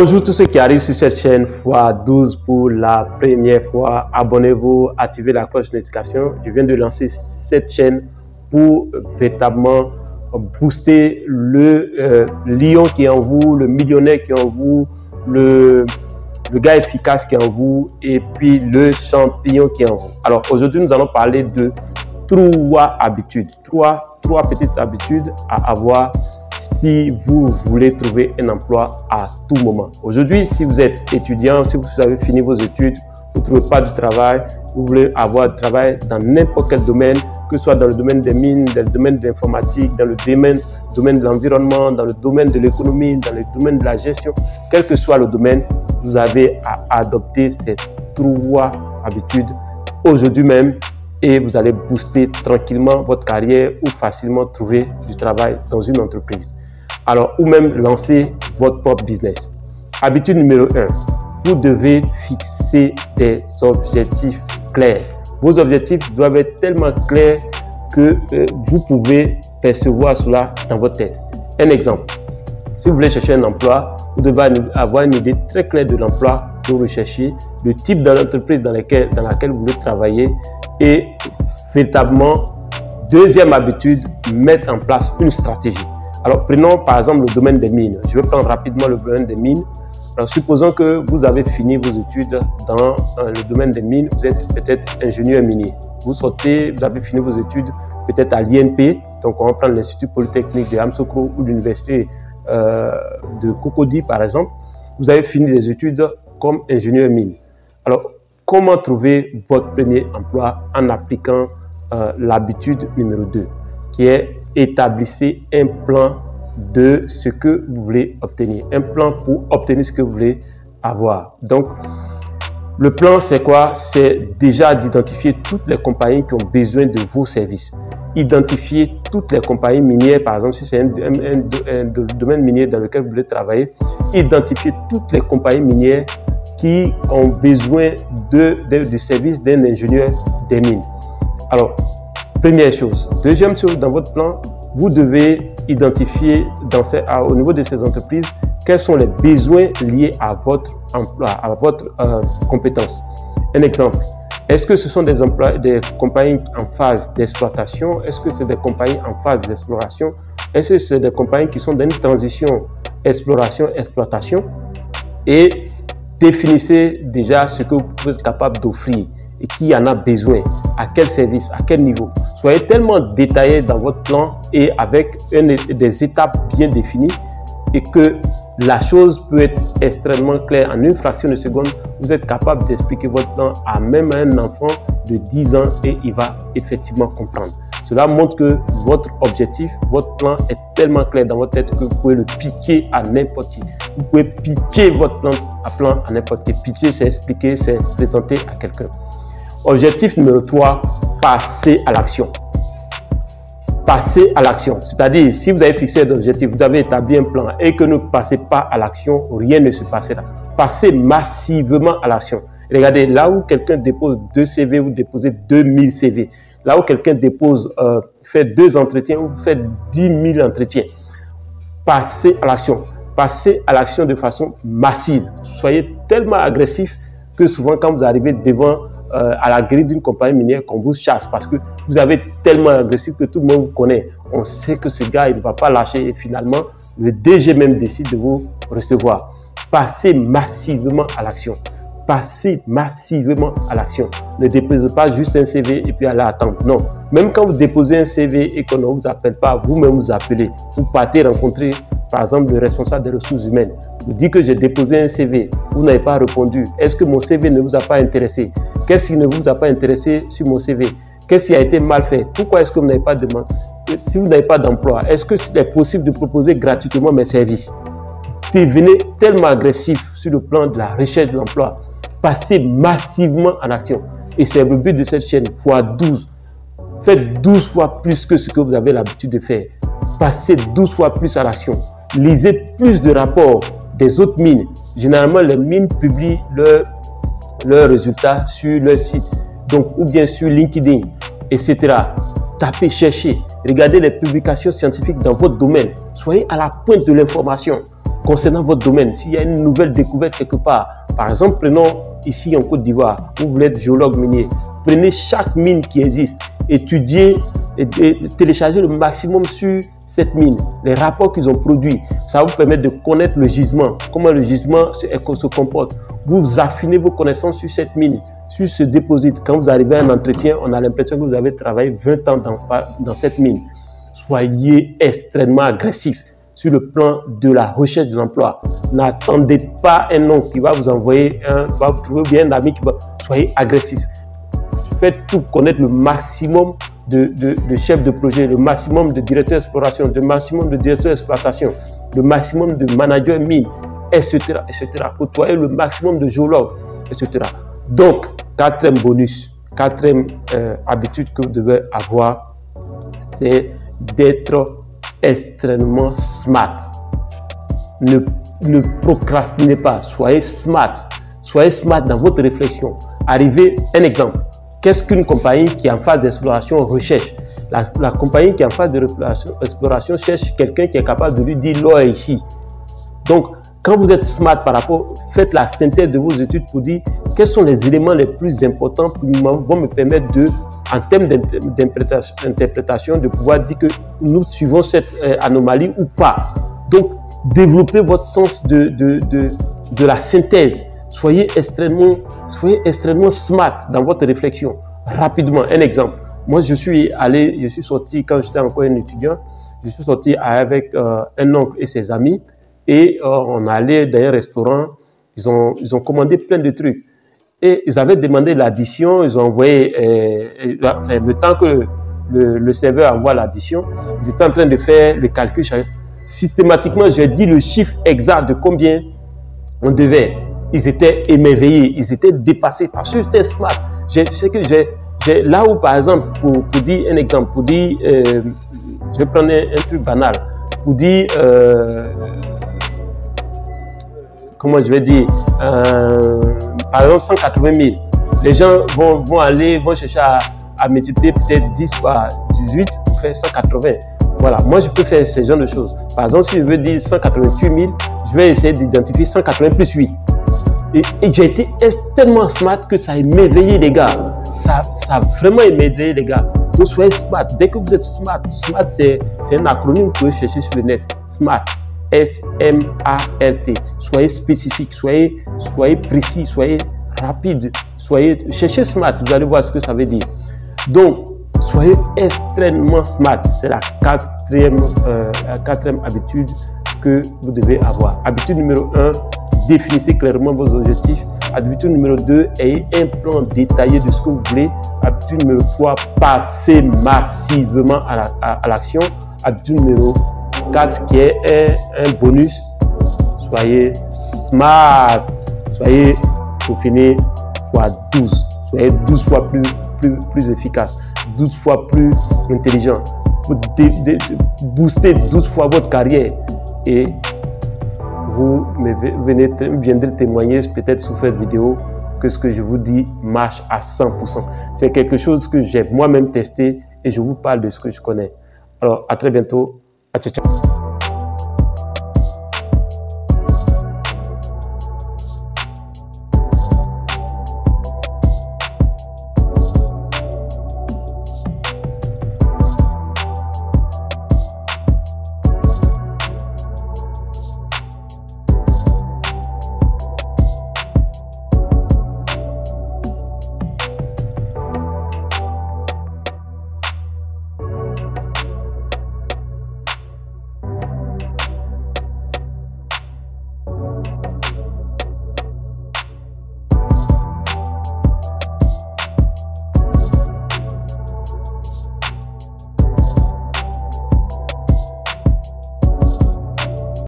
Bonjour tous ceux qui arrivent sur cette chaîne x12 pour la première fois. Abonnez-vous, activez la cloche de notification. Je viens de lancer cette chaîne pour véritablement booster le lion qui est en vous, le millionnaire qui est en vous, le gars efficace qui est en vous et puis le champion qui est en vous. Alors aujourd'hui, nous allons parler de trois habitudes, trois petites habitudes à avoir si vous voulez trouver un emploi à tout moment. Aujourd'hui, si vous êtes étudiant, si vous avez fini vos études, vous ne trouvez pas de travail, vous voulez avoir du travail dans n'importe quel domaine, que ce soit dans le domaine des mines, dans le domaine de l'informatique, dans le domaine de l'environnement, dans le domaine de l'économie, dans le domaine de la gestion, quel que soit le domaine, vous avez à adopter ces trois habitudes aujourd'hui même et vous allez booster tranquillement votre carrière ou facilement trouver du travail dans une entreprise. Alors, ou même lancer votre propre business. Habitude numéro 1, vous devez fixer des objectifs clairs. Vos objectifs doivent être tellement clairs que vous pouvez percevoir cela dans votre tête. Un exemple, si vous voulez chercher un emploi, vous devez avoir une idée très claire de l'emploi que vous recherchez, le type d'entreprise dans laquelle vous voulez travailler et véritablement, deuxième habitude, mettre en place une stratégie. Alors, prenons par exemple le domaine des mines. Je vais prendre rapidement le domaine des mines. Alors, supposons que vous avez fini vos études dans le domaine des mines. Vous êtes peut-être ingénieur minier. Vous sortez, vous avez fini vos études peut-être à l'INP. Donc, on va prendre l'Institut Polytechnique de Yamoussoukro ou l'Université de Cocody, par exemple. Vous avez fini des études comme ingénieur mine. Alors, comment trouver votre premier emploi en appliquant l'habitude numéro 2, qui est établissez un plan de ce que vous voulez obtenir. Un plan pour obtenir ce que vous voulez avoir. Donc, le plan, c'est quoi? C'est déjà d'identifier toutes les compagnies qui ont besoin de vos services. Identifier toutes les compagnies minières, par exemple, si c'est un domaine minier dans lequel vous voulez travailler, identifier toutes les compagnies minières qui ont besoin du service d'un ingénieur des mines. Alors, première chose. Deuxième chose, dans votre plan, vous devez identifier au niveau de ces entreprises quels sont les besoins liés à votre emploi, à votre compétence. Un exemple, est-ce que ce sont des compagnies en phase d'exploitation? Est-ce que c'est des compagnies en phase d'exploration? Est-ce que c'est des compagnies qui sont dans une transition exploration-exploitation? Et définissez déjà ce que vous êtes capable d'offrir et qui en a besoin, à quel service, à quel niveau. Soyez tellement détaillé dans votre plan et avec des étapes bien définies et que la chose peut être extrêmement claire. En une fraction de seconde, vous êtes capable d'expliquer votre plan à même un enfant de 10 ans et il va effectivement comprendre. Cela montre que votre objectif, votre plan est tellement clair dans votre tête que vous pouvez le pitcher à n'importe qui. Vous pouvez pitcher votre plan à n'importe qui. Pitcher, c'est expliquer, c'est présenter à quelqu'un. Objectif numéro 3, passer à l'action. Passer à l'action. C'est-à-dire, si vous avez fixé l'objectif, vous avez établi un plan et que ne passez pas à l'action, rien ne se passera. Passez massivement à l'action. Regardez, là où quelqu'un dépose 2 CV, vous déposez 2000 CV. Là où quelqu'un fait 2 entretiens, vous faites 10 000 entretiens. Passez à l'action. Passez à l'action de façon massive. Soyez tellement agressif que souvent quand vous arrivez devant à la grille d'une compagnie minière, qu'on vous chasse parce que vous avez tellement agressif que tout le monde vous connaît. On sait que ce gars, il ne va pas lâcher et finalement, le DG même décide de vous recevoir. Passez massivement à l'action. Passez massivement à l'action. Ne déposez pas juste un CV et puis allez attendre. Non. Même quand vous déposez un CV et qu'on ne vous appelle pas, vous-même vous appelez. Vous partez rencontrer, par exemple, le responsable des ressources humaines. Vous dites que j'ai déposé un CV. Vous n'avez pas répondu. Est-ce que mon CV ne vous a pas intéressé? Qu'est-ce qui ne vous a pas intéressé sur mon CV? Qu'est-ce qui a été mal fait? Pourquoi est-ce que vous n'avez pas de demande? Si vous n'avez pas d'emploi, est-ce que c'est possible de proposer gratuitement mes services? Devenez tellement agressif sur le plan de la recherche de l'emploi. Passez massivement en action. Et c'est le but de cette chaîne, x12. Faites 12 fois plus que ce que vous avez l'habitude de faire. Passez 12 fois plus à l'action. Lisez plus de rapports des autres mines. Généralement, les mines publient leurs résultats sur leur site. Donc, ou bien sur LinkedIn, etc. Tapez, cherchez. Regardez les publications scientifiques dans votre domaine. Soyez à la pointe de l'information. concernant votre domaine. S'il y a une nouvelle découverte quelque part, par exemple, prenons ici en Côte d'Ivoire, vous voulez être géologue minier, prenez chaque mine qui existe, étudiez et téléchargez le maximum sur cette mine, les rapports qu'ils ont produits. Ça va vous permettre de connaître le gisement, comment le gisement se comporte. Vous affinez vos connaissances sur cette mine, sur ce dépôt. Quand vous arrivez à un entretien, on a l'impression que vous avez travaillé 20 ans dans cette mine. Soyez extrêmement agressif sur le plan de la recherche de l'emploi. N'attendez pas un nom qui va vous envoyer, va vous trouver bien un ami qui va... Soyez agressif. Faites tout connaître le maximum de chefs de projet, le maximum de directeurs d'exploration, le maximum de directeurs d'exploitation, le maximum de managers mines, etc., etc. Côtoyez le maximum de géologues, etc. Donc, quatrième bonus, quatrième habitude que vous devez avoir, c'est d'être extrêmement smart. Ne procrastinez pas, soyez smart. Soyez smart dans votre réflexion. Arrivez, un exemple. Qu'est-ce qu'une compagnie qui est en phase d'exploration recherche? La compagnie qui est en phase d'exploration cherche quelqu'un qui est capable de lui dire l'or est ici. Donc, quand vous êtes smart par rapport, faites la synthèse de vos études pour dire quels sont les éléments les plus importants qui vont me permettre de, en termes d'interprétation, de pouvoir dire que nous suivons cette anomalie ou pas. Donc, développez votre sens de la synthèse. Soyez extrêmement smart dans votre réflexion. Rapidement, un exemple. Moi, je suis sorti quand j'étais encore un étudiant, je suis sorti avec un oncle et ses amis et on allait dans un restaurant, ils ont commandé plein de trucs. Et ils avaient demandé l'addition, ils ont envoyé, le temps que le serveur envoie l'addition, ils étaient en train de faire le calcul. Systématiquement, j'ai dit le chiffre exact de combien on devait. Ils étaient émerveillés, ils étaient dépassés parce que j'étais smart. Là où, par exemple, pour dire un exemple, pour dire, je vais prendre un truc banal, pour dire, comment je vais dire, par exemple 180 000, les gens vont chercher à multiplier peut-être 10 par 18 pour faire 180. Voilà, moi je peux faire ce genre de choses. Par exemple, si je veux dire 188 000, je vais essayer d'identifier 180 plus 8. Et j'ai été tellement smart que ça a émerveillé les gars. Ça a vraiment émerveillé les gars. Donc soyez smart. Dès que vous êtes smart, smart c'est un acronyme que vous pouvez chercher sur le net. Smart. S-M-A-R-T. Soyez spécifique, soyez précis, soyez rapide. Cherchez smart, vous allez voir ce que ça veut dire. Donc, soyez extrêmement smart. C'est la quatrième habitude que vous devez avoir. Habitude numéro 1. Définissez clairement vos objectifs. Habitude numéro 2, ayez un plan détaillé de ce que vous voulez. Habitude numéro 3, passez massivement à l'action. Habitude numéro 4, qui est un bonus, soyez smart. Soyez, pour finir, fois 12. Soyez 12 fois plus efficace, 12 fois plus intelligent. Vous boostez 12 fois votre carrière et vous viendrez témoigner peut-être sous cette vidéo que ce que je vous dis marche à 100%. C'est quelque chose que j'ai moi-même testé et je vous parle de ce que je connais. Alors, à très bientôt. À ciao, ciao.